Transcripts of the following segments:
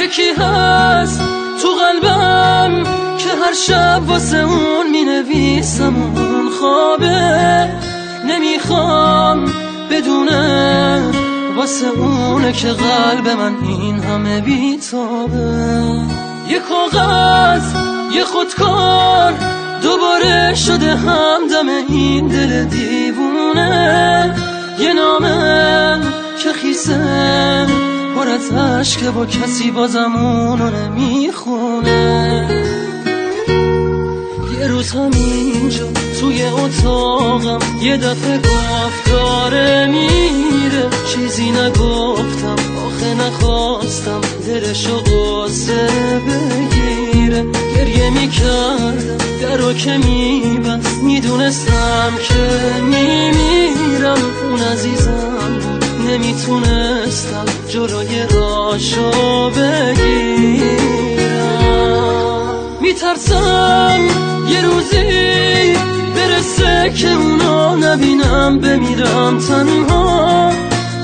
یکی هست تو قلبم که هر شب واسه اون می نویسم اون خوابه، نمیخوام بدونه واسه اونه که قلب من این همه بیتابه. یه کاغذ یه خودکار دوباره شده همدم این دل دیوونه، یه نامه که خیسه پر از عشقه با کسی بازم اونو نمیخونه. یه روز همینجا توی اتاقم یه دفعه گفت داره میره، چیزی نگفتم آخه نخواستم دلشو قصه بگیره. گریه میکردم درو که میبست، میدونستم که میمیرم. اون عزیزم بود نمیتونستم جلوی راشو بگیرم. میترسم یه روزی برسه که اونو نبینم، بمیرم تنها.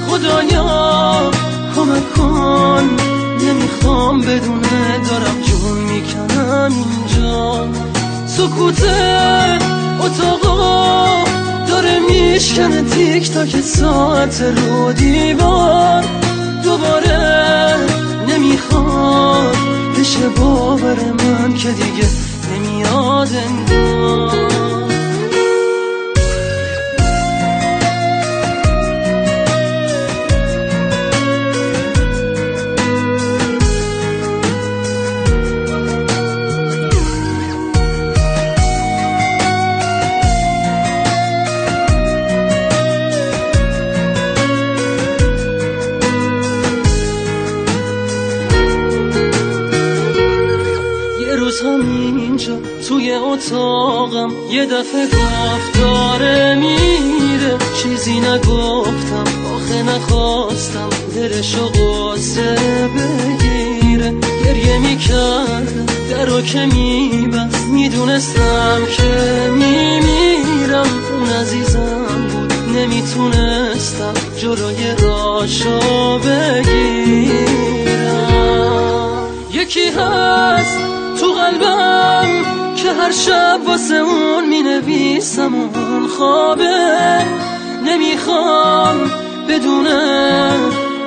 خدایا کمک کن، نمیخوام بدونه دارم جون میکنم اینجا. سکوت اتاقا داره میشکنه تیک تاک ساعت رو دیوار. دوباره نمیخواد بشه باور من که دیگه نمیاد انگار. همینجا توی اتاقم یه دفعه گفت داره میره، چیزی نگفتم آخه نخواستم دلشو قصه بگیره. گریه میکردم درو که میبست، میدونستم که میمیرم. اون عزیزم بود نمیتونستم جلوی راشو بگیرم. یکی هست تو قلبم که هر شب واسه اون می نویسم اون خوابه، نمیخوام بدونه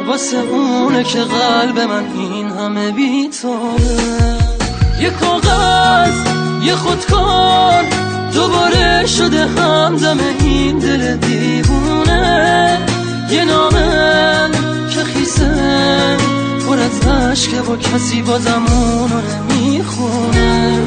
واسه اونه که قلب من این همه بیتابه. یه کاغذ یه خودکار دوباره شده همدم این دل دیوونه، یه نامه که خیسه پر از عشقه با کسی بازم اونو نمیخونه.